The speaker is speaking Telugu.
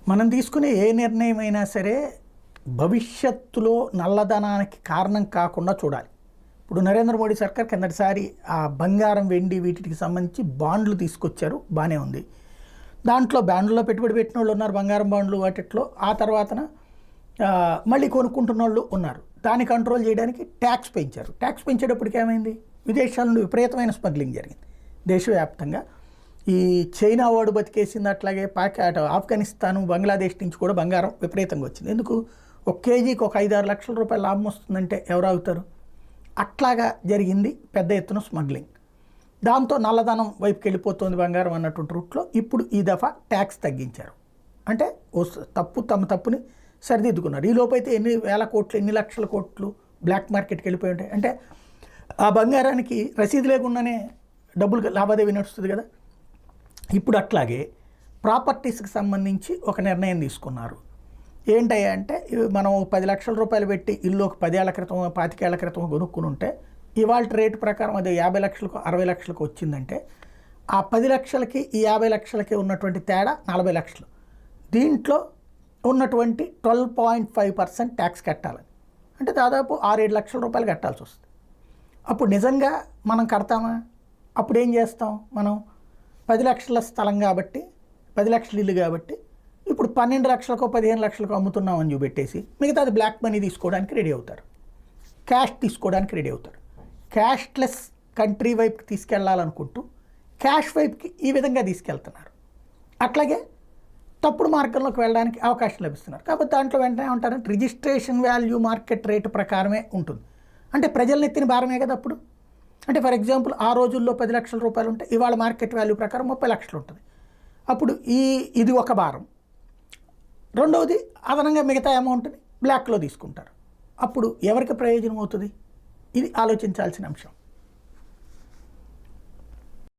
మనం తీసుకునే ఏ నిర్ణయమైనా సరే భవిష్యత్తులో నల్లధనానికి కారణం కాకుండా చూడాలి. ఇప్పుడు నరేంద్ర మోడీ సర్కార్ కిందటిసారి ఆ బంగారం వెండి వీటికి సంబంధించి బాండ్లు తీసుకొచ్చారు, బాగానే ఉంది. దాంట్లో బాండ్లో పెట్టుబడి పెట్టిన వాళ్ళు ఉన్నారు, బంగారం బాండ్లు వాటిట్లో. ఆ తర్వాతన మళ్ళీ కొనుక్కుంటున్న వాళ్ళు ఉన్నారు. దాన్ని కంట్రోల్ చేయడానికి ట్యాక్స్ పెంచారు. ట్యాక్స్ పెంచేటప్పటికి ఏమైంది, విదేశాల నుండి విపరీతమైన స్మగ్లింగ్ జరిగింది దేశవ్యాప్తంగా. ఈ చైనా వాడు బతికేసింది, అట్లాగే ఆఫ్ఘనిస్తాను బంగ్లాదేశ్ నుంచి కూడా బంగారం విపరీతంగా వచ్చింది. ఎందుకు, ఒక కేజీకి ఒక 5-6 లక్షల రూపాయల లాభం వస్తుందంటే ఎవరు ఆగుతారు? అట్లాగా జరిగింది పెద్ద ఎత్తున స్మగ్లింగ్. దాంతో నల్లధనం వైపుకి వెళ్ళిపోతుంది బంగారం అన్నటువంటి రూట్లో. ఇప్పుడు ఈ దఫా ట్యాక్స్ తగ్గించారు. అంటే తమ తప్పుని సరిదిద్దుకున్నారు. ఈ లోపైతే ఎన్ని వేల కోట్లు, ఎన్ని లక్షల కోట్లు బ్లాక్ మార్కెట్కి వెళ్ళిపోయి ఉంటాయి. అంటే ఆ బంగారానికి రసీదు లేకుండానే డబ్బులు లావాదేవీ నడుస్తుంది కదా. ఇప్పుడు అట్లాగే ప్రాపర్టీస్కి సంబంధించి ఒక నిర్ణయం తీసుకున్నారు. ఏంటయ్యా అంటే, మనం 10 లక్షల రూపాయలు పెట్టి ఇల్లు ఒక 10 ఏళ్ల క్రితం 25 ఏళ్ల క్రితం కొనుక్కుని ఉంటే ఇవాళ రేటు ప్రకారం అది 50 లక్షలకు 60 లక్షలకు వచ్చిందంటే ఆ 10 లక్షలకి ఈ 50 లక్షలకి ఉన్నటువంటి తేడా 40 లక్షలు. దీంట్లో ఉన్నటువంటి 12.5% ట్యాక్స్ కట్టాలని, అంటే దాదాపు 6-7 లక్షల రూపాయలు కట్టాల్సి వస్తుంది. అప్పుడు నిజంగా మనం కడతామా? అప్పుడు ఏం చేస్తాం మనం? 10 లక్షల స్థలం కాబట్టి, 10 లక్షల ఇల్లు కాబట్టి ఇప్పుడు 12 లక్షలకో 15 లక్షలకో అమ్ముతున్నామని చూపెట్టేసి మిగతాది బ్లాక్ మనీ తీసుకోవడానికి రెడీ అవుతారు, క్యాష్ తీసుకోవడానికి రెడీ అవుతారు. క్యాష్లెస్ కంట్రీ వైపుకి తీసుకెళ్లాలనుకుంటూ క్యాష్ వైపుకి ఈ విధంగా తీసుకెళ్తున్నారు. అట్లాగే తప్పుడు మార్గంలోకి వెళ్ళడానికి అవకాశం లభిస్తున్నారు. కాబట్టి దాంట్లో వెంటనే ఉంటారంటే రిజిస్ట్రేషన్ వాల్యూ మార్కెట్ రేటు ప్రకారమే ఉంటుంది. అంటే ప్రజలను ఎత్తిన భారమే కదా అప్పుడు. అంటే ఫర్ ఎగ్జాంపుల్ ఆ రోజుల్లో 10 లక్షల రూపాయలు ఉంటే ఇవాళ మార్కెట్ వాల్యూ ప్రకారం 30 లక్షలు ఉంటుంది. అప్పుడు ఇది ఒక భారం. రెండవది అదనంగా మిగతా అమౌంట్ని బ్లాక్లో తీసుకుంటారు. అప్పుడు ఎవరికి ప్రయోజనం అవుతుంది? ఇది ఆలోచించాల్సిన అంశం.